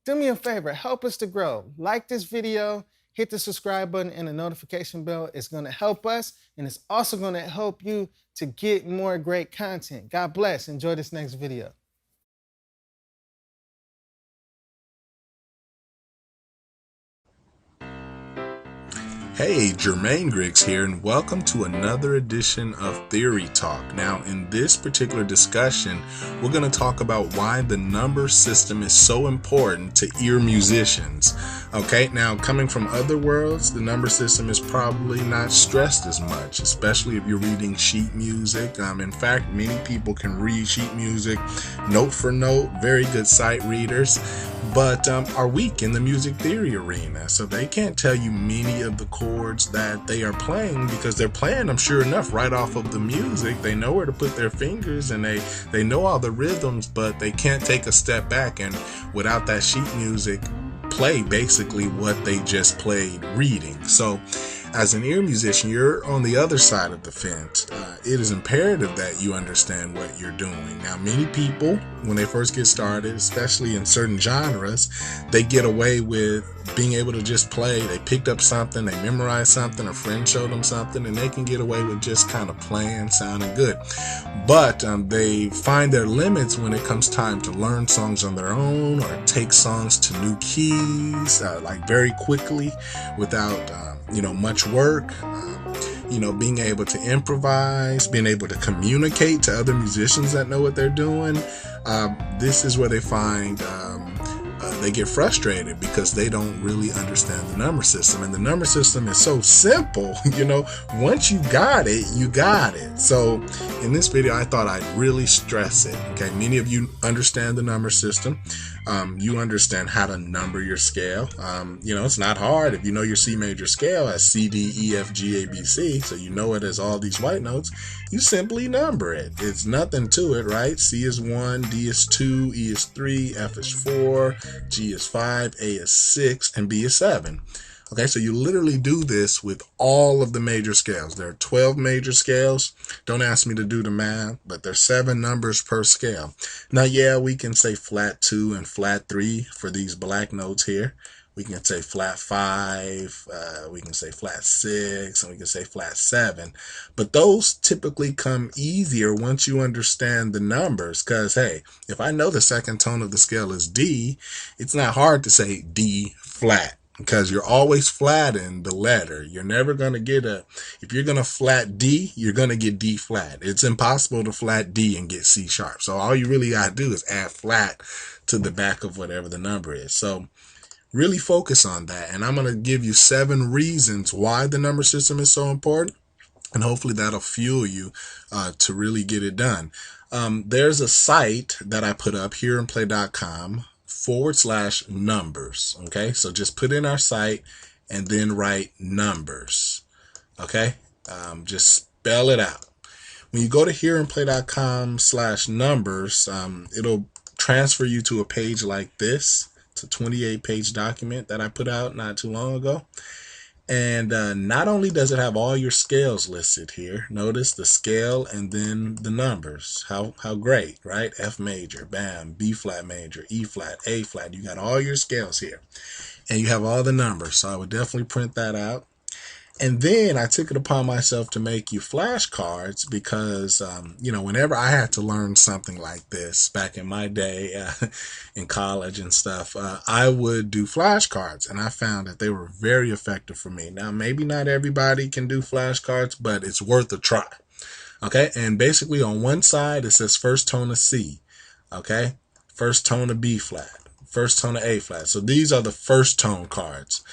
do me a favor, help us to grow. Like this video, hit the subscribe button and the notification bell. It's going to help us, and it's also going to help you to get more great content. God bless. Enjoy this next video. Hey, Jermaine Griggs here, and welcome to another edition of Theory Talk. Now, in this particular discussion, we're going to talk about why the number system is so important to ear musicians. Okay, now coming from other worlds, the number system is probably not stressed as much, especially if you're reading sheet music. In fact, many people can read sheet music note for note, very good sight readers, but are weak in the music theory arena, so they can't tell you many of the chords that they are playing because they're playing them sure enough right off of the music. They know where to put their fingers and they know all the rhythms, but they can't take a step back and without that sheet music play basically what they just played reading. So as an ear musician, you're on the other side of the fence. It is imperative that you understand what you're doing. Now, many people, when they first get started, especially in certain genres, they get away with being able to just play. They picked up something, they memorized something, a friend showed them something, and they can get away with just kind of playing, sounding good. But they find their limits when it comes time to learn songs on their own or take songs to new keys, like very quickly without much work, being able to improvise, being able to communicate to other musicians that know what they're doing. This is where they find they get frustrated because they don't really understand the number system. And the number system is so simple, once you got it, you got it. So in this video, I thought I'd really stress it. Okay, many of you understand the number system. You understand how to number your scale. It's not hard if you know your C major scale as C, D, E, F, G, A, B, C. So you know it as all these white notes. You simply number it. It's nothing to it, right? C is 1, D is 2, E is 3, F is 4, G is 5, A is 6, and B is 7. Okay, so you literally do this with all of the major scales. There are 12 major scales. Don't ask me to do the math, but there's 7 numbers per scale. Now, yeah, we can say flat 2 and flat 3 for these black notes here. We can say flat 5, we can say flat 6, and we can say flat 7. But those typically come easier once you understand the numbers because, hey, if I know the second tone of the scale is D, it's not hard to say D flat. Because you're always flatting the letter. You're never going to get if you're going to flat D, you're going to get D flat. It's impossible to flat D and get C sharp. So all you really got to do is add flat to the back of whatever the number is. So really focus on that. And I'm going to give you 7 reasons why the number system is so important. And hopefully that'll fuel you to really get it done. There's a site that I put up, hearandplay.com. /numbers. Okay, so just put in our site and then write numbers. Okay, just spell it out. When you go to hearandplay.com/numbers, it'll transfer you to a page like this. It's a 28-page document that I put out not too long ago. And not only does it have all your scales listed here, notice the scale and then the numbers. How great, right? F major, bam, B flat major, E flat, A flat. You got all your scales here. And you have all the numbers. So I would definitely print that out. And then I took it upon myself to make you flashcards because, whenever I had to learn something like this back in my day in college and stuff, I would do flashcards. And I found that they were very effective for me. Now, maybe not everybody can do flashcards, but it's worth a try. Okay. And basically on one side, it says first tone of C. Okay. First tone of B flat. First tone of A flat. So these are the first tone cards.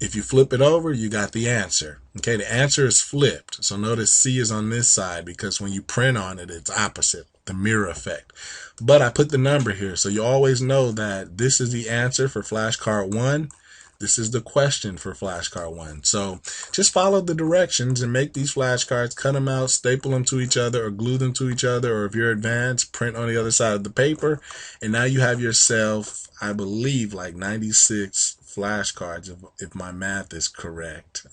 If you flip it over, you got the answer. Okay, the answer is flipped. So notice C is on this side because when you print on it, it's opposite, the mirror effect. But I put the number here, so you always know that this is the answer for flashcard 1. This is the question for flashcard 1. So just follow the directions and make these flashcards, cut them out, staple them to each other, or glue them to each other, or if you're advanced, print on the other side of the paper. And now you have yourself, I believe, like 96 flashcards, if my math is correct.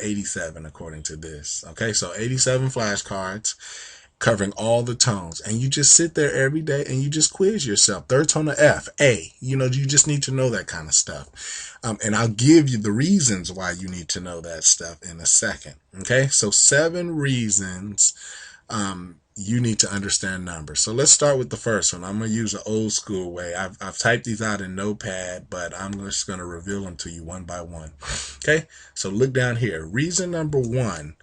87 according to this. Okay, so 87 flashcards. covering all the tones. And you just sit there every day and you just quiz yourself. Third tone of F, A. You just need to know that kind of stuff. And I'll give you the reasons why you need to know that stuff in a second. Okay, so 7 reasons you need to understand numbers. So let's start with the first one. I'm going to use an old school way. I've typed these out in Notepad, but I'm just going to reveal them to you one by one. Okay, so look down here. Reason number 1.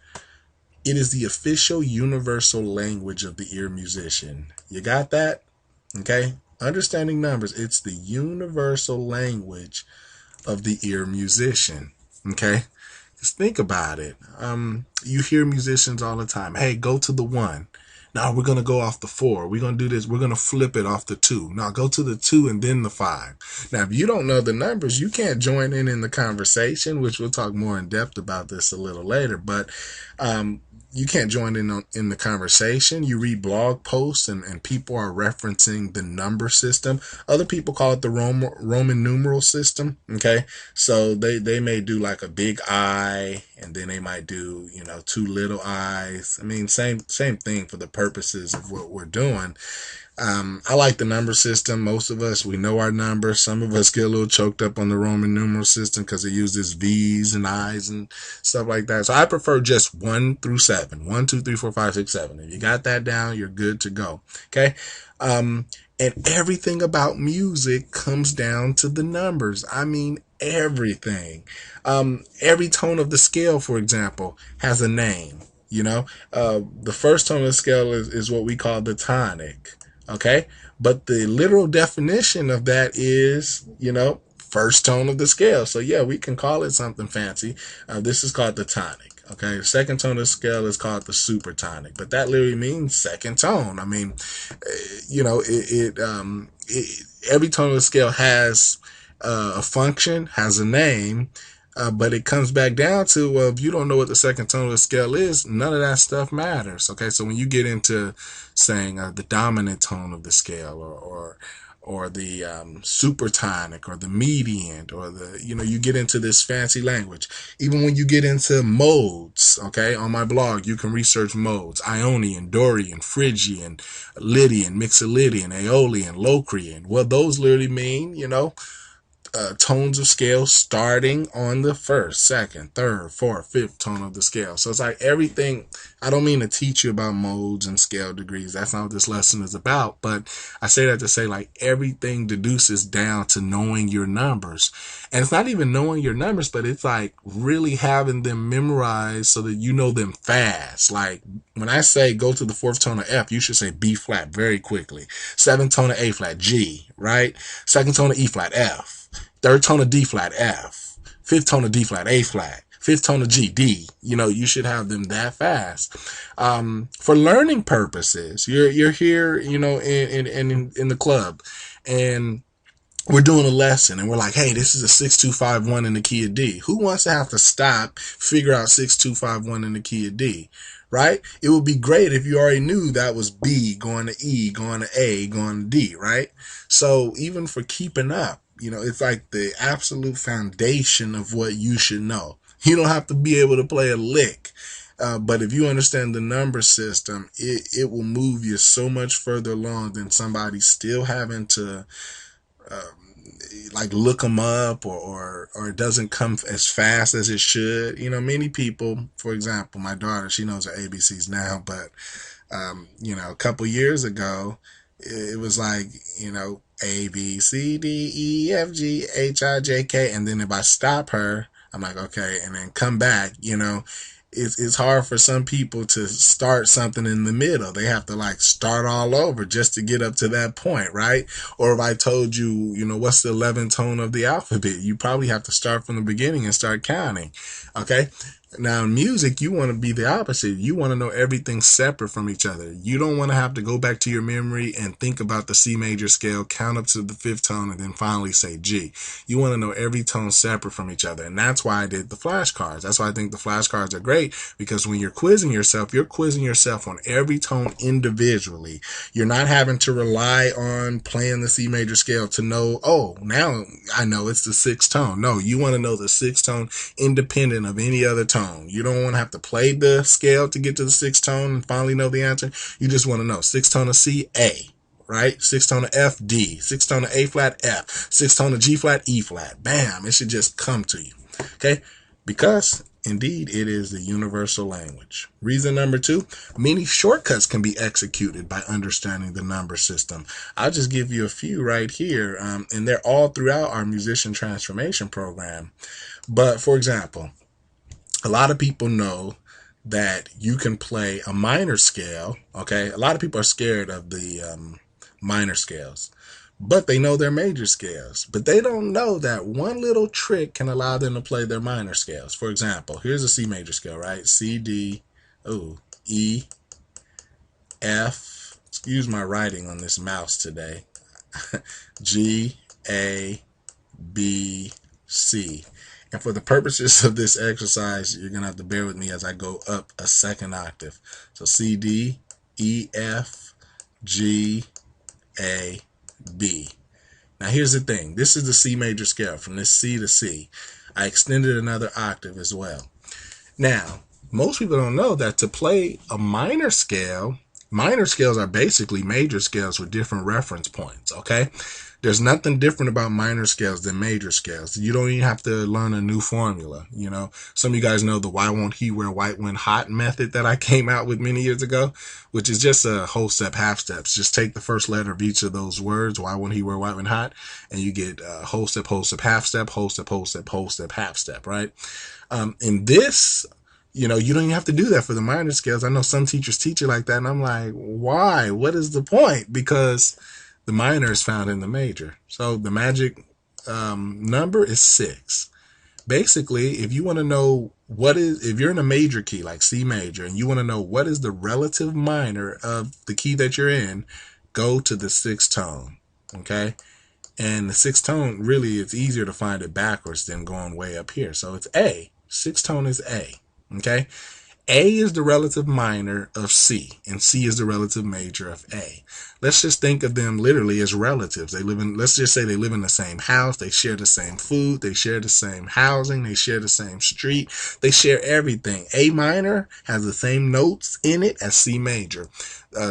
It is the official universal language of the ear musician. You got that? Okay. Understanding numbers. It's the universal language of the ear musician. Okay. Just think about it. You hear musicians all the time. Hey, go to the 1. Now we're going to go off the 4. We're going to do this. We're going to flip it off the 2. Now go to the 2 and then the 5. Now, if you don't know the numbers, you can't join in the conversation, which we'll talk more in depth about this a little later. But, you can't join in the conversation. You read blog posts and people are referencing the number system. Other people call it the Roman numeral system. Okay. So they may do like a big I, and then they might do, 2 little I's. I mean, same thing for the purposes of what we're doing. I like the number system. Most of us, we know our numbers. Some of us get a little choked up on the Roman numeral system because it uses V's and I's and stuff like that. So I prefer just 1 through 7. 1, 2, 3, 4, 5, 6, 7. If you got that down, you're good to go. Okay. And everything about music comes down to the numbers. I mean, everything. Every tone of the scale, for example, has a name. The first tone of the scale is what we call the tonic. Okay. But the literal definition of that is, first tone of the scale. So yeah, we can call it something fancy. This is called the tonic. Okay. The second tone of the scale is called the supertonic, but that literally means second tone. I mean, every tone of the scale has a function, has a name. But it comes back down to, well, if you don't know what the second tone of the scale is, none of that stuff matters. Okay. So when you get into saying the dominant tone of the scale or the supertonic or the median or you get into this fancy language. Even when you get into modes, okay, on my blog, you can research modes: Ionian, Dorian, Phrygian, Lydian, Mixolydian, Aeolian, Locrian. Well, those literally mean, tones of scale starting on the first, second, third, fourth, fifth tone of the scale. So it's like everything. I don't mean to teach you about modes and scale degrees. That's not what this lesson is about. But I say that to say, like, everything deduces down to knowing your numbers. And it's not even knowing your numbers, but it's like really having them memorized so that you know them fast. Like when I say go to the 4th tone of F, you should say B flat very quickly. 7th tone of A flat, G, right? 2nd tone of E flat, F. 3rd tone of D flat, F. 5th tone of D flat, A flat. 5th tone of G, D. You should have them that fast. For learning purposes, you're here, in the club, and we're doing a lesson, and we're like, hey, this is a 6251 in the key of D. Who wants to have to stop, figure out 6251 in the key of D? Right? It would be great if you already knew that was B going to E, going to A, going to D, right? So even for keeping up, it's like the absolute foundation of what you should know. You don't have to be able to play a lick. But if you understand the number system, it will move you so much further along than somebody still having to look them up or it doesn't come as fast as it should. Many people, for example, my daughter, she knows her ABCs now, but a couple years ago, it was like, A, B, C, D, E, F, G, H, I, J, K. And then if I stop her, I'm like, okay, and then come back, it's hard for some people to start something in the middle. They have to start all over just to get up to that point, right? Or if I told you, what's the 11th tone of the alphabet, you probably have to start from the beginning and start counting. Okay. Now in music, you want to be the opposite. You want to know everything separate from each other. You don't want to have to go back to your memory and think about the C major scale, count up to the 5th tone, and then finally say G. You want to know every tone separate from each other. And that's why I did the flashcards. That's why I think the flashcards are great, because when you're quizzing yourself on every tone individually. You're not having to rely on playing the C major scale to know, oh, now I know it's the 6th tone. No, you want to know the 6th tone independent of any other tone. tone. You don't want to have to play the scale to get to the sixth tone and finally know the answer. You just want to know sixth tone of C, A, right? Sixth tone of F, D, sixth tone of A flat, F, sixth tone of G flat, E flat. Bam, it should just come to you. Okay, because indeed it is the universal language. Reason number 2, many shortcuts can be executed by understanding the number system. I'll just give you a few right here, and they're all throughout our musician transformation program. But for example, a lot of people know that you can play a minor scale. Okay, a lot of people are scared of the minor scales, but they know their major scales. But they don't know that one little trick can allow them to play their minor scales. For example, here's a C major scale, right? C, D, E, F. Excuse my writing on this mouse today. G, A, B, C. And for the purposes of this exercise, you're going to have to bear with me as I go up a second octave. So C, D, E, F, G, A, B. Now here's the thing. This is the C major scale from this C to C. I extended another octave as well. Now, most people don't know that to play a minor scales are basically major scales with different reference points, okay? There's nothing different about minor scales than major scales. You don't even have to learn a new formula. You know, some of you guys know the why won't he wear white when hot method that I came out with many years ago, which is just a whole step, half steps. Just take the first letter of each of those words, why won't he wear white when hot, and you get whole step, half step, whole step, half step, right? In this, you know, you don't even have to do that for the minor scales. I know some teachers teach it like that, and I'm like, why? What is the point? Because the minor is found in the major. So the magic number is 6. Basically, if you want to know if you're in a major key like C major and you want to know what is the relative minor of the key that you're in, go to the 6th tone, okay? And the 6th tone, really, it's easier to find it backwards than going way up here. So it's A. 6th tone is A, okay? A is the relative minor of C, and C is the relative major of A. Let's just think of them literally as relatives. Let's just say they live in the same house, they share the same food, they share the same housing, they share the same street, they share everything. A minor has the same notes in it as C major.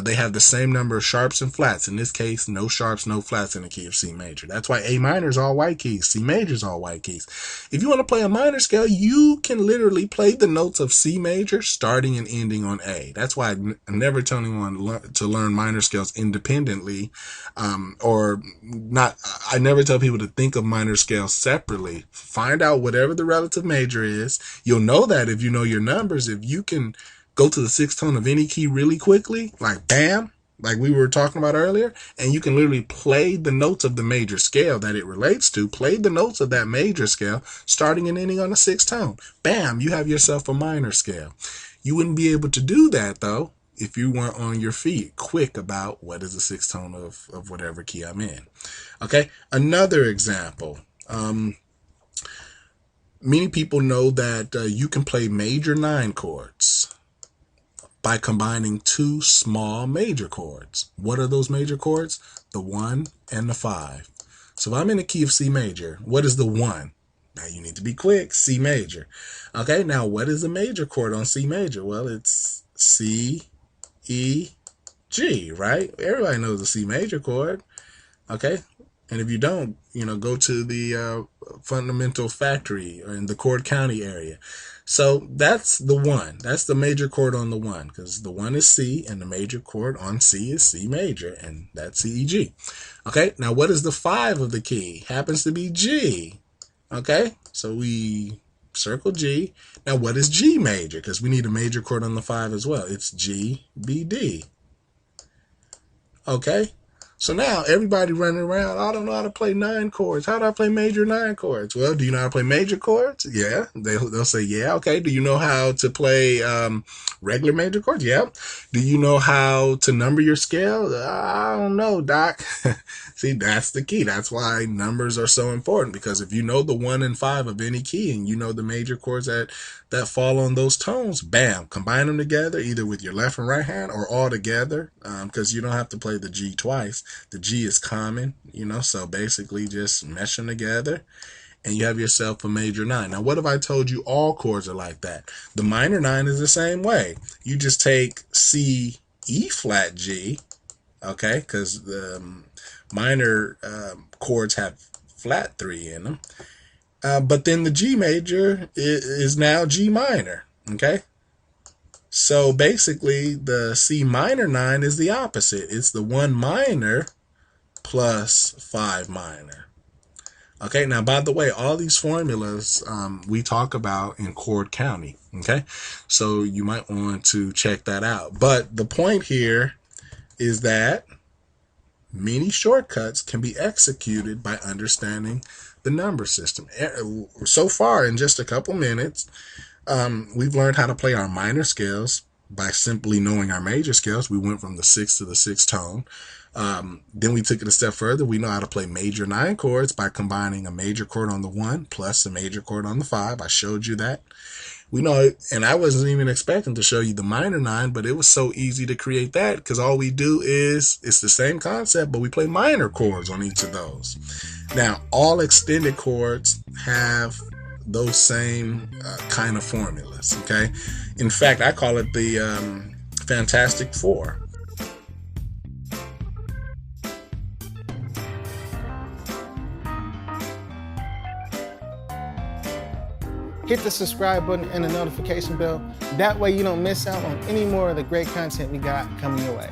They have the same number of sharps and flats. In this case, no sharps, no flats in the key of C major. That's why A minor is all white keys. C major is all white keys. If you want to play a minor scale, you can literally play the notes of C major starting and ending on A. That's why I never tell anyone to learn minor scales independently, or not. I never tell people to think of minor scales separately. Find out whatever the relative major is. You'll know that if you know your numbers. If you can go to the 6th tone of any key really quickly, like bam, like we were talking about earlier, and you can literally play the notes of the major scale that it relates to, play the notes of that major scale, starting and ending on the 6th tone. Bam, you have yourself a minor scale. You wouldn't be able to do that, though, if you weren't on your feet quick about what is the 6th tone of whatever key I'm in. Okay, another example. Many people know that you can play major 9 chords by combining 2 small major chords. What are those major chords? The 1 and the 5. So if I'm in the key of C major, what is the 1? Now you need to be quick, C major. Okay, now what is the major chord on C major? Well, it's C, E, G, right? Everybody knows the C major chord. Okay, and if you don't, go to the fundamental factory or in the chord county area. So that's the 1. That's the major chord on the 1, because the 1 is C and the major chord on C is C major, and that's C, E, G. Okay, now what is the 5 of the key? Happens to be G. Okay, so we circle G. Now what is G major? Because we need a major chord on the 5 as well. It's G, B, D. Okay, so now everybody running around, I don't know how to play 9 chords. How do I play major 9 chords? Well, do you know how to play major chords? Yeah, they'll say, yeah. Okay, do you know how to play regular major chords? Yeah. Do you know how to number your scale? I don't know, Doc. See, that's the key. That's why numbers are so important, because if you know the 1 and 5 of any key and you know the major chords that fall on those tones, bam, combine them together either with your left and right hand or all together, because you don't have to play the G twice. The G is common, so basically just mesh them together and you have yourself a major 9. Now, what if I told you all chords are like that? The minor 9 is the same way. You just take C, E flat, G, okay, because the minor chords have flat 3 in them. But then the G major is now G minor, okay? So basically, the C minor 9 is the opposite. It's the 1 minor plus 5 minor. Okay, now, by the way, all these formulas we talk about in Chord County, okay? So you might want to check that out. But the point here is that many shortcuts can be executed by understanding the number system. So far, in just a couple minutes, we've learned how to play our minor scales by simply knowing our major scales. We went from the 6th to the 6th tone. Then we took it a step further. We know how to play major 9 chords by combining a major chord on the 1 plus a major chord on the 5. I showed you that. We know, and I wasn't even expecting to show you the minor 9, but it was so easy to create that because all we do is, it's the same concept, but we play minor chords on each of those. Now, all extended chords have those same kind of formulas, okay? In fact, I call it the Fantastic Four. Hit the subscribe button and the notification bell. That way you don't miss out on any more of the great content we got coming your way.